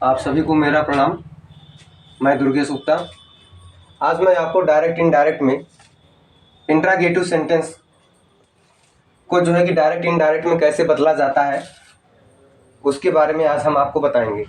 आप सभी को मेरा प्रणाम। मैं दुर्गेश गुप्ता। आज मैं आपको डायरेक्ट इनडायरेक्ट में इंट्रागेटिव सेंटेंस को जो है कि डायरेक्ट इनडायरेक्ट में कैसे बदला जाता है उसके बारे में आज हम आपको बताएंगे।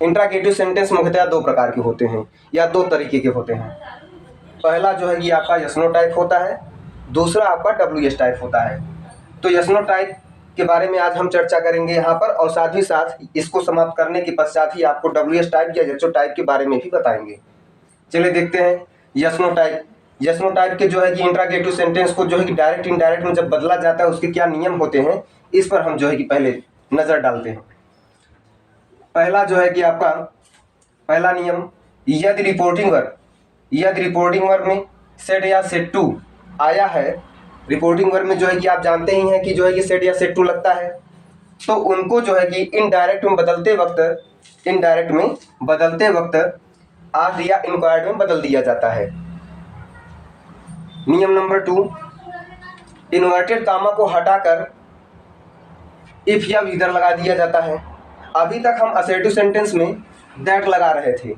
इंट्रागेटिव सेंटेंस मुख्यतः दो प्रकार के होते हैं या दो तरीके के होते हैं। पहला जो है कि आपका यस नो टाइप होता है, दूसरा आपका WS टाइप होता है। तो यस नो टाइप के बारे में आज हम चर्चा करेंगे यहाँ पर, और साथ ही साथ इसको समाप्त करने के पश्चात ही आपको WS टाइप या एचओ टाइप के बारे में भी बताएंगे। चलिए देखते हैं yes no type. Yes no type के जो है कि इंट्रागेटिव सेंटेंस को जो है कि डायरेक्ट इनडायरेक्ट में जब बदला जाता है उसके क्या नियम होते हैं, इस पर हम जो है कि पहले नजर डालते हैं। पहला जो है कि आपका पहला नियम, यदि रिपोर्टिंग वर्ब में सेड या सेड टू आया है, रिपोर्टिंग वर्ब में जो है कि आप जानते ही हैं कि जो है कि सेड या सेड टू लगता है, तो उनको जो है कि इनडायरेक्ट में बदलते वक्त आस्क्ड या इंक्वायर्ड में बदल दिया जाता है। नियम नंबर 2, इन्वर्टेड कामा को हटाकर इफ या विदर लगा दिया जाता है। अभी तक हम असर्टिव सेंटेंस में दैट लगा रहे थे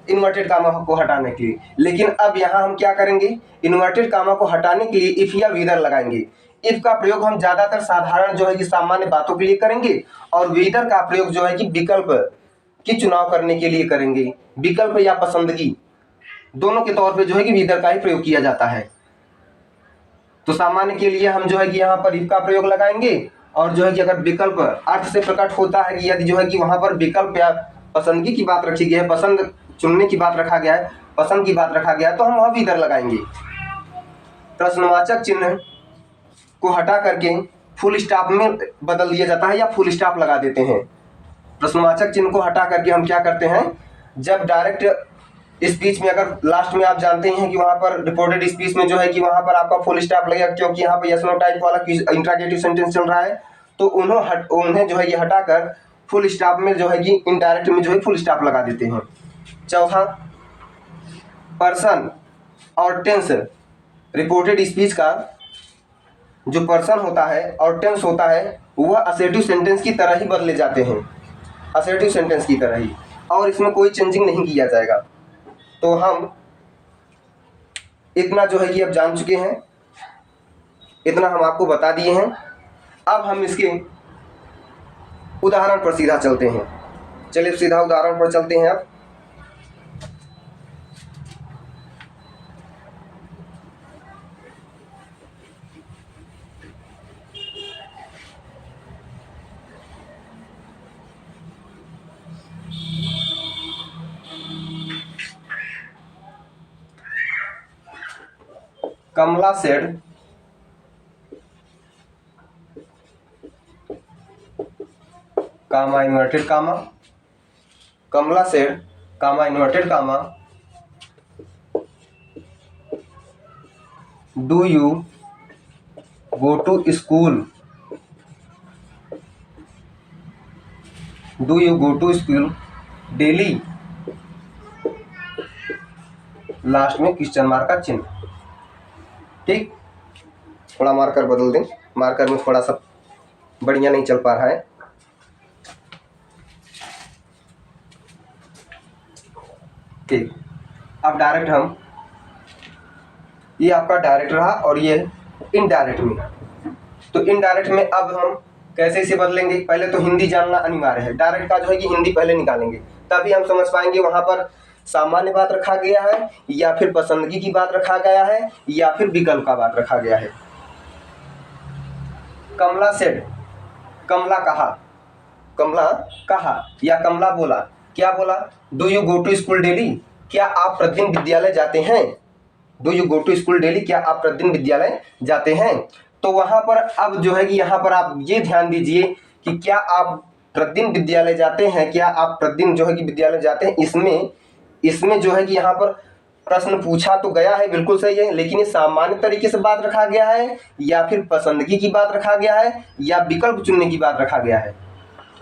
इन्वर्टेड कामा को हटाने के लिए, लेकिन अब यहाँ हम क्या करेंगे, इन्वर्टेड कामा को हटाने के लिए इफ या विदर लगाएंगे। इफ का प्रयोग हम ज्यादातर साधारण जो है कि सामान्य बातों के लिए करेंगे, और विदर का प्रयोग जो है कि विकल्प की चुनाव करने के लिए करेंगे। विकल्प या पसंदगी दोनों के तौर पे जो है कि विदर का ही प्रयोग किया जाता है। तो सामान्य के लिए हम जो है कि यहाँ पर इफ का प्रयोग लगाएंगे, और जो है कि अगर विकल्प अर्थ से प्रकट होता है कि यदि जो है कि वहां पर विकल्प या पसंदगी की बात रखी गई है, पसंद चुनने की बात रखा गया है, पसंद की बात रखा गया है, तो हम वहां विदर लगाएंगे। प्रश्नवाचक चिन्ह को हटा करके फुल स्टॉप में बदल दिया जाता है या फुल स्टॉप लगा देते हैं। प्रश्नवाचक चिन्ह को हटा करके हम क्या करते हैं, जब डायरेक्ट स्पीच में अगर लास्ट में आप जानते हैं कि वहां पर रिपोर्टेड स्पीच में जो है कि वहां पर आपका फुल स्टॉप लगेगा, क्योंकि यहाँ पर यस नो टाइप वाला इंट्रागेटिव सेंटेंस चल रहा है, तो उन्हें जो है ये हटाकर फुल स्टॉप में जो है कि इनडायरेक्ट में जो है फुल स्टॉप लगा देते हैं। चौथा, पर्सन और टेंस रिपोर्टेड स्पीच का जो पर्सन होता है और टेंस होता है वह असर्टिव सेंटेंस की तरह ही बदले जाते हैं, असर्टिव सेंटेंस की तरह ही, और इसमें कोई चेंजिंग नहीं किया जाएगा। तो हम इतना जो है कि अब जान चुके हैं, इतना हम आपको बता दिए हैं। अब हम इसके उदाहरण पर सीधा चलते हैं। चलिए सीधा उदाहरण पर चलते हैं। अब Kamala said comma inverted comma, Kamala said comma inverted comma, do you go to school, do you go to school daily, last में क्वेश्चन मार्क का चिन्ह। ठीक, थोड़ा मार्कर बदल दें, मार्कर में थोड़ा सा बढ़िया नहीं चल पा रहा है। ठीक, अब डायरेक्ट हम, ये आपका डायरेक्ट रहा और ये इनडायरेक्ट में। तो इनडायरेक्ट में अब हम कैसे इसे बदलेंगे, पहले तो हिंदी जानना अनिवार्य है। डायरेक्ट का जो है कि हिंदी पहले निकालेंगे, तभी हम समझ पाएंगे वहां पर सामान्य बात रखा गया है या फिर पसंदगी की बात रखा गया है या फिर विकल्प का बात रखा गया है। कमला सेड, कमला कहा या कमला बोला, क्या बोला, do you go to school daily, क्या आप प्रतिदिन विद्यालय जाते हैं, do you go to school daily, क्या आप प्रतिदिन विद्यालय जाते हैं। तो वहां पर अब जो है कि यहाँ पर आप ये ध्यान दीजिए कि क्या आप प्रतिदिन विद्यालय जाते हैं, क्या आप प्रतिदिन जो है कि विद्यालय जाते हैं। इसमें जो है कि यहाँ पर प्रश्न पूछा तो गया है, बिल्कुल सही है, लेकिन ये सामान्य तरीके से बात रखा गया है या फिर पसंदगी की बात रखा गया है या विकल्प चुनने की बात रखा गया है।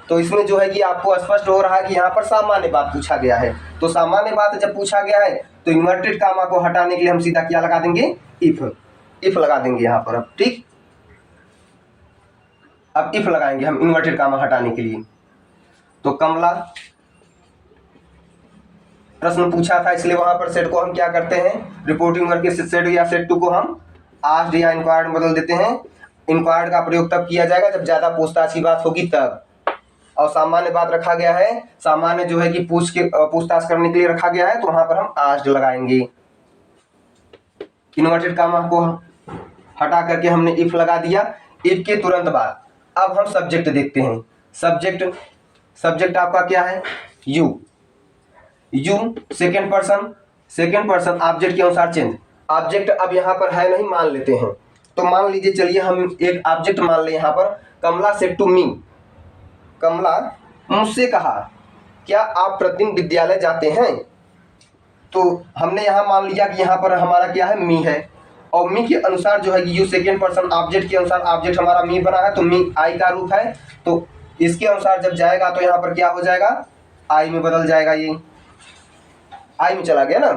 तो इसमें जो है कि आपको स्पष्ट हो रहा है कि यहाँ पर सामान्य बात पूछा गया है। तो सामान्य बात जब पूछा गया है तो इन्वर्टेड कामा को हटाने के लिए हम सीधा क्या लगा देंगे, इफ लगा देंगे यहाँ पर। अब ठीक, अब इफ लगाएंगे हम इन्वर्टेड कामा हटाने के लिए। तो कमला प्रश्न पूछा था, इसलिए वहां पर सेट को हम क्या करते हैं, रिपोर्टिंग वर्क के सेट या सेट टू को हम आस्क्ड या इंक्वायर्ड बदल देते हैं। इंक्वायर्ड का प्रयोग तब किया जाएगा जब ज्यादा पूछताछ की बात होगी तब, और सामान्य बात रखा गया है, सामान्य जो है कि पूछताछ करने के लिए रखा गया है, तो वहां पर हम आस्क्ड लगाएंगे। इन्वर्टेड कामा को हटा करके हमने इफ लगा दिया। इफ के तुरंत बाद अब हम सब्जेक्ट देखते हैं। सब्जेक्ट आपका क्या है, यू सेकेंड पर्सन ऑब्जेक्ट के अनुसार चेंज। ऑब्जेक्ट अब यहाँ पर है नहीं, मान लेते हैं, तो मान लीजिए, चलिए हम एक ऑब्जेक्ट मान लें यहाँ पर। कमला सेड टू मी, कमला मुझसे कहा, क्या आप प्रतिदिन विद्यालय जाते हैं? तो हमने यहाँ मान लिया कि यहाँ पर हमारा क्या है, मी है, और मी के अनुसार जो है कि यू सेकेंड पर्सन ऑब्जेक्ट के अनुसार ऑब्जेक्ट हमारा मी बना है, तो मी आई का रूप है, तो इसके अनुसार जब जाएगा तो यहाँ पर क्या हो जाएगा, आई में बदल जाएगा, ये आई में चला गया ना।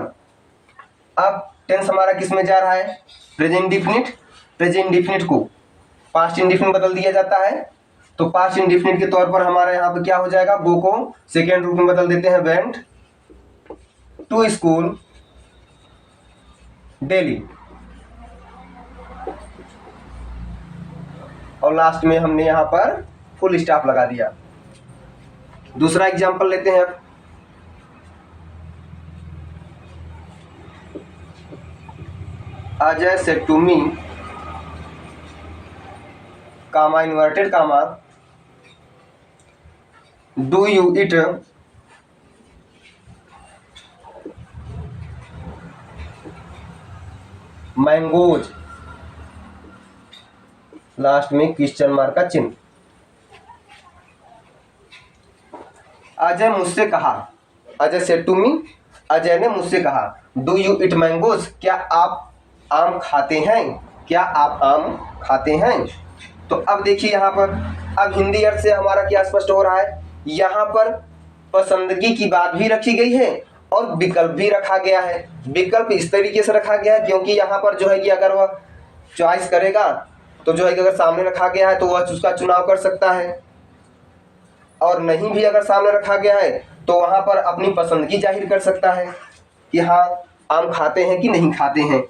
अब टेंस हमारा किस में जा रहा है, प्रेजेंट इंडिफिनिट को पास्ट इंडिफिनिट बदल दिया जाता है, तो पास्ट इंडिफिनिट के तौर पर हमारे यहाँ पे क्या हो जाएगा, गो को सेकेंड रूप में बदल देते हैं, वेंट टू स्कूल डेली, और लास्ट में हमने यहाँ पर फुल स्टॉप लगा दिया। दूसरा एग्जांपल लेते हैं अब। Ajay said to me, comma inverted comma, do you eat mangoes, last में क्वेश्चन मार्क का चिन्ह। अजय मुझसे कहा, Ajay said to me, Ajay ने मुझसे कहा, डू यू इट मैंगोज, क्या आप आम खाते हैं, क्या आप आम खाते हैं? तो अब देखिए यहाँ पर, अब हिंदी अर्थ से हमारा क्या स्पष्ट हो रहा है, यहाँ पर पसंदगी की बात भी रखी गई है और विकल्प भी रखा गया है। विकल्प इस तरीके से रखा गया है क्योंकि यहाँ पर जो है कि अगर वह चॉइस करेगा तो जो है कि अगर सामने रखा गया है तो वह उसका चुनाव कर सकता है, और नहीं भी अगर सामने रखा गया है तो वहाँ पर अपनी पसंदगी जाहिर कर सकता है कि हाँ आम खाते हैं कि नहीं खाते हैं।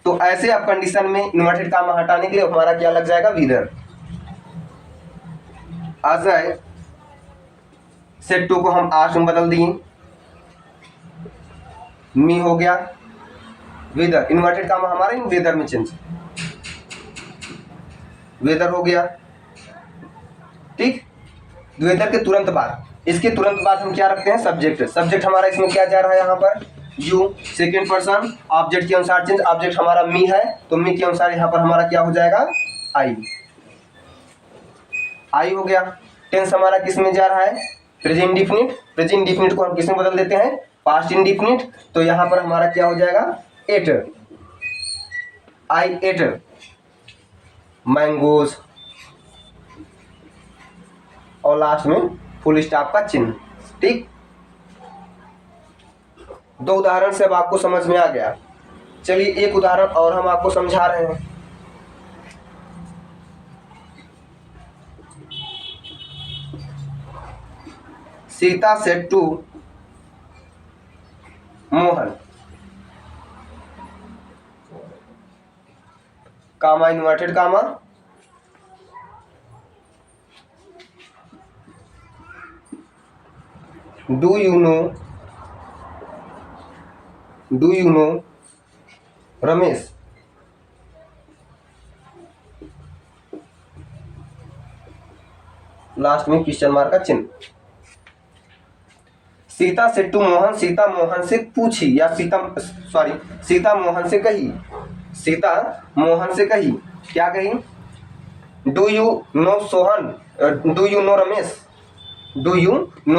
तो ऐसे अब कंडीशन में इन्वर्टेड कामा हटाने के लिए हमारा क्या लग जाएगा, विदर। अजय सेड टू को हम आस्क्ड में बदल दिए, मी हो गया, वेदर, इन्वर्टेड कामा हमारा वेदर में चेंज, वेदर हो गया, ठीक। वेदर के तुरंत बाद, इसके तुरंत बाद हम क्या रखते हैं, सब्जेक्ट हमारा इसमें क्या जा रहा है, यहाँ पर यू सेकेंड पर्सन ऑब्जेक्ट के अनुसार चेंज, ऑब्जेक्ट हमारा मी है, तो मी के अनुसार यहाँ पर हमारा क्या हो जाएगा, आई हो गया। टेंस हमारा किस में जा रहा है, प्रेजेंट इंडिफिनिट को हम किस में बदल देते हैं, पास्ट इंडिफिनिट, तो यहाँ पर हमारा क्या हो जाएगा, एट, आई एट मैंगोज, और लास्ट में फुल स्टॉप का चिन्ह, ठीक। दो उदाहरण से अब आपको समझ में आ गया। चलिए एक उदाहरण और हम आपको समझा रहे हैं। Sita said to Mohan, comma inverted comma, do you know Ramesh, last में क्वेश्चन मार्क का चिन्ह। सीता सेड टू मोहन, सीता मोहन से पूछी, या सीता मोहन से कही, क्या कही, डू यू नो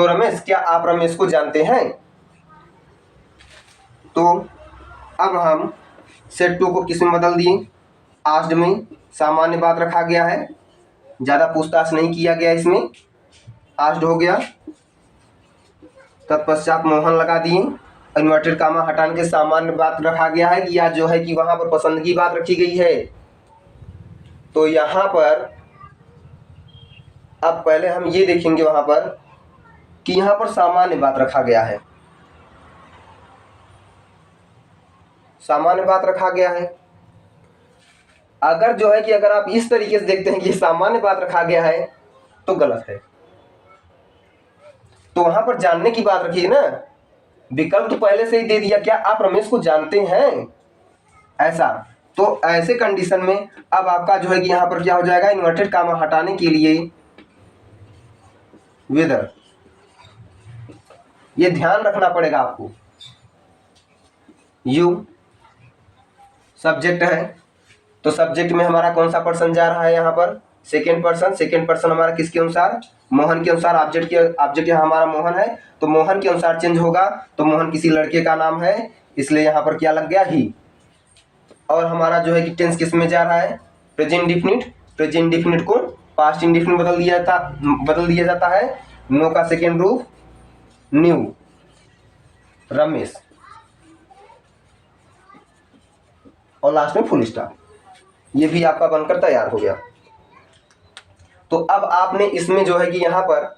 रमेश, क्या आप रमेश को जानते हैं? तो अब हम सेड टू को किस में बदल दिए, आस्क्ड में, सामान्य बात रखा गया है, ज्यादा पूछताछ नहीं किया गया, इसमें आस्क्ड हो गया, तत्पश्चात मोहन लगा दिए, इन्वर्टेड कामा हटाने के सामान्य बात रखा गया है, या जो है कि वहां पर पसंदगी बात रखी गई है। तो यहाँ पर अब पहले हम ये देखेंगे वहां पर कि यहाँ पर सामान्य बात रखा गया है, सामान्य बात रखा गया है। अगर जो है कि अगर आप इस तरीके से देखते हैं कि सामान्य बात रखा गया है तो गलत है। तो वहां पर जानने की बात रखिए ना, विकल्प तो पहले से ही दे दिया, क्या आप रमेश को जानते हैं, ऐसा। तो ऐसे कंडीशन में अब आपका जो है कि यहां पर क्या हो जाएगा, इन्वर्टेड कामा हटाने के लिए वेदर, ये ध्यान रखना पड़ेगा आपको। यू सब्जेक्ट है, तो सब्जेक्ट में हमारा कौन सा पर्सन जा रहा है यहाँ पर, सेकेंड पर्सन। सेकेंड पर्सन हमारा किसके अनुसार, मोहन के अनुसार। ऑब्जेक्ट यहाँ हमारा मोहन है, तो मोहन के अनुसार चेंज होगा। तो मोहन किसी लड़के का नाम है, इसलिए यहाँ पर क्या लग गया, ही। और हमारा जो है कि टेंस किस में जा रहा है, प्रेजेंट इंडिफिनिट। प्रेजेंट इंडिफिनिट को पास्ट इंडिफिनिट बदल दिया जाता है। नो का सेकेंड रूप न्यू, रमेश, और लास्ट में फुल स्टॉप। ये भी आपका बनकर तैयार हो गया। तो अब आपने इसमें जो है कि यहाँ पर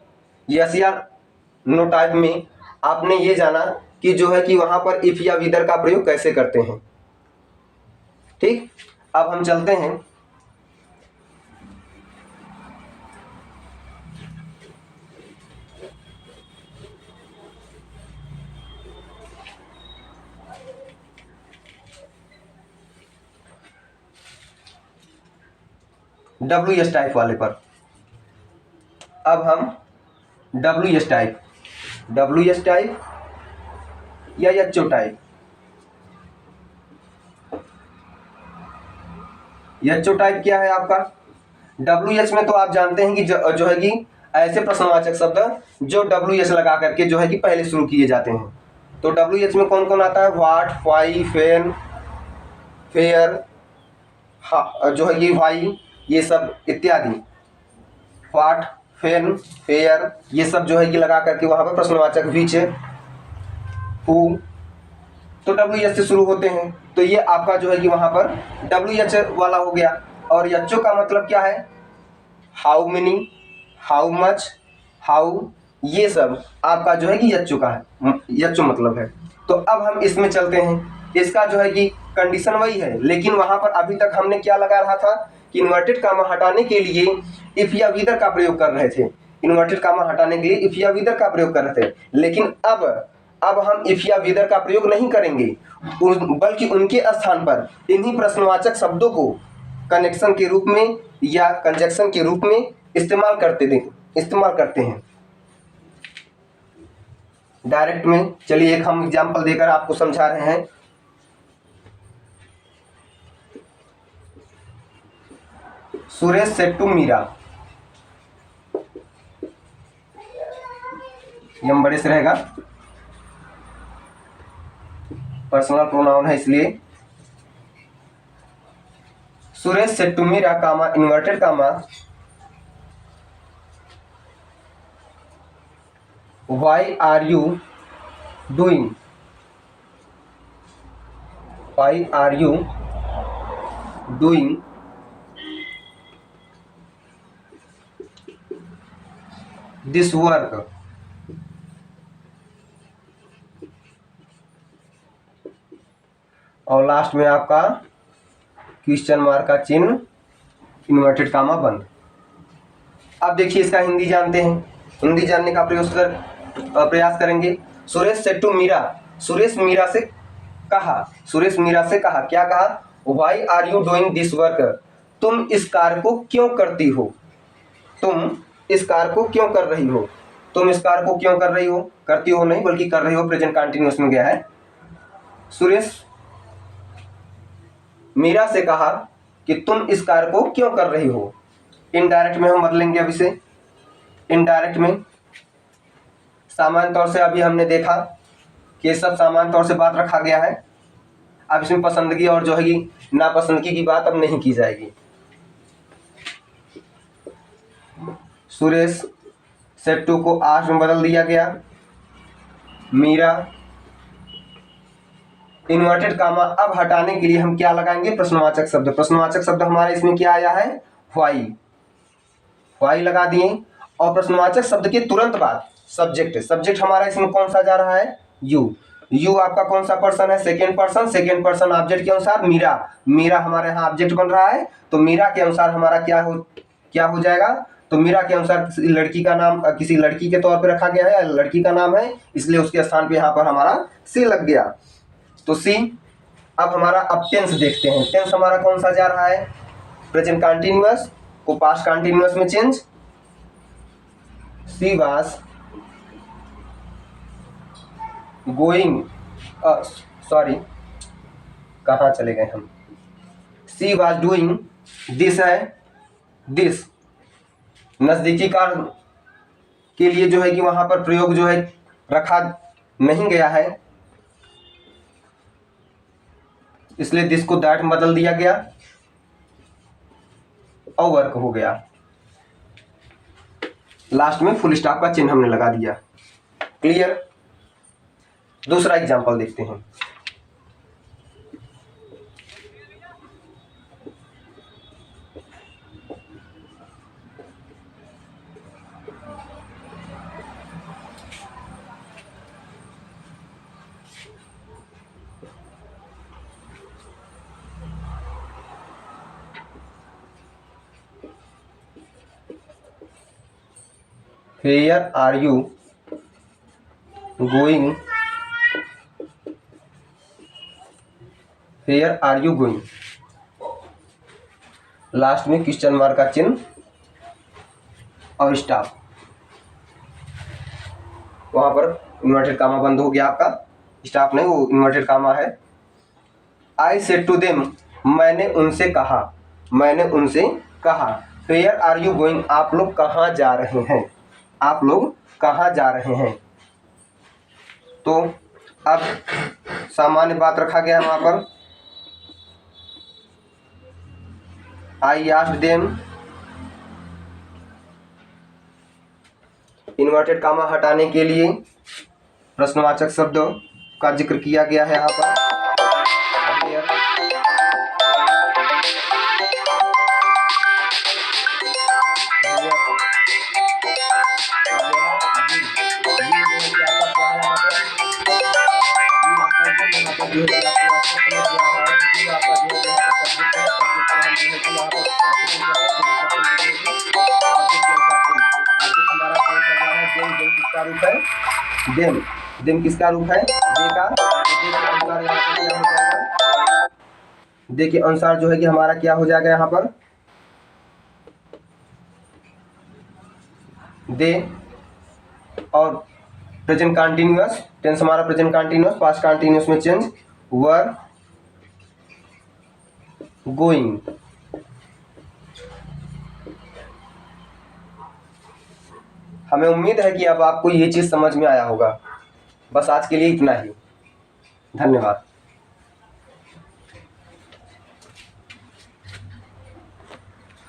यस या नो टाइप में आपने ये जाना कि जो है कि वहां पर इफ या विदर का प्रयोग कैसे करते हैं। ठीक, अब हम चलते हैं WS टाइप वाले पर। अब हम WS टाइप या HO टाइप, HO टाइप क्या है आपका, WH में तो आप जानते हैं कि जो है कि ऐसे प्रश्नवाचक शब्द जो WH लगा करके जो है कि पहले शुरू किए जाते हैं। तो WH में कौन कौन आता है, व्हाट, व्हाई, फेन, फेयर, जो है कि व्हाई, ये सब इत्यादि। व्हाट, फेन, फेयर, ये सब जो है कि लगा करके वहां पर प्रश्नवाचक विच, हु, तो WH से शुरू होते हैं। तो ये आपका जो है कि वहां पर WH वाला हो गया। और HO का मतलब क्या है, how many, how much, how, ये सब आपका जो है कि HO का है, HO मतलब है। तो अब हम इसमें चलते हैं। इसका जो है कि कंडीशन वही है, लेकिन वहां पर अभी तक हमने क्या लगा रहा था कि इन्वर्टेड कामा हटाने के लिए इफ या विदर का प्रयोग कर रहे थे। इन्वर्टेड कामा हटाने के लिए इफ या विदर का प्रयोग कर रहे थे, लेकिन अब हम इफ या विदर का प्रयोग नहीं करेंगे, बल्कि उनके स्थान पर इन्हीं प्रश्नवाचक शब्दों को कनेक्शन के रूप में या कंजक्शन के रूप में इस्तेमाल करते हैं डायरेक्ट में। चलिए एक हम एग्जांपल देकर आपको समझा रहे हैं। सुरेश सेड टू मीरा, ये हम बड़े से रहेगा, पर्सनल प्रोनाउन है इसलिए। Suresh said to Meera comma inverted comma why are you doing, why are you doing this work, और लास्ट में आपका क्वेश्चन मार्क का चिन्ह, इन्वर्टेड कामा बंद। अब देखिए इसका हिंदी जानते हैं, हिंदी जानने का प्रयास करेंगे। सुरेश सेड टू मीरा, सुरेश मीरा से कहा, क्या कहा, why are you doing this work, तुम इस कार्य को क्यों करती हो, तुम इस कार्य को क्यों कर रही हो, तुम इस कार्य को क्यों कर रही हो, करती हो नहीं बल्कि कर रही हो, प्रेजेंट कंटिन्यूअस में गया है। सुरेश मीरा से कहा कि तुम इस कार्य को क्यों कर रही हो। इनडायरेक्ट में हम बदलेंगे अब इसे, इनडायरेक्ट में सामान्य तौर से अभी हमने देखा कि सब सामान्य तौर से बात रखा गया है। अब इसमें पसंदगी और जो है नापसंदगी की बात अब नहीं की जाएगी। सुरेश सेड टू को आश में बदल दिया गया, मीरा, इन्वर्टेड कामा अब हटाने के लिए हम क्या लगाएंगे, प्रश्नवाचक शब्द। प्रश्नवाचक शब्द हमारे इसमें क्या आया है, व्हाई लगा दिए। और प्रश्नवाचक शब्द के तुरंत बाद सब्जेक्ट हमारा इसमें कौन सा जा रहा है, यू। यू आपका कौन सा पर्सन है, second person. Second person object के अनुसार मीरा, मीरा हमारे यहाँ ऑब्जेक्ट बन रहा है, तो मीरा के अनुसार हमारा क्या हो जाएगा, तो मीरा के अनुसार किसी लड़की का नाम किसी लड़की के तौर पे रखा गया है, लड़की का नाम है, इसलिए उसके स्थान पे यहाँ पर हमारा सी लग गया, तो सी। अब हमारा अब टेंस देखते हैं। टेंस हमारा कौन सा जा रहा है, प्रेजेंट कंटिन्यूअस को पास्ट कंटिन्यूअस में change. She was going, sorry कहाँ चले गए हम, सी वाज डूइंग दिस है, दिस नजदीकी काल के लिए जो है कि वहां पर प्रयोग जो है रखा नहीं गया है, इसलिए दिस को दैट में बदल दिया गया और वर्क हो गया। लास्ट में फुल स्टॉप का चिन्ह हमने लगा दिया। क्लियर। दूसरा एग्जांपल देखते हैं। Where are you going? Where are you going? Last में क्वेश्चन मार्क का चिन्ह और स्टॉप, वहां पर इन्वर्टेड कामा बंद हो गया आपका, स्टॉप नहीं, वो इन्वर्टेड कामा है। आई सेड टू देम, मैंने उनसे कहा, मैंने उनसे कहा। वेयर आर यू गोइंग, आप लोग कहाँ जा रहे हैं, आप लोग कहाँ जा रहे हैं। तो अब सामान्य बात रखा गया वहां पर, I asked them, inverted comma हटाने के लिए प्रश्नवाचक शब्द का जिक्र किया गया है यहाँ पर। देम, देम किसका रूप है, दे का, दे के अनुसार यहाँ पर क्या हो जाएगा, दे के अनुसार जो है कि हमारा क्या हो जाएगा यहाँ पर, दे और प्रेजेंट कंटिन्यूअस, टेंस हमारा प्रेजेंट कंटिन्यूअस, पास्ट कंटिन्यूअस में चेंज, वर गोइंग। हमें उम्मीद है कि अब आपको ये चीज़ समझ में आया होगा। बस आज के लिए इतना ही, धन्यवाद।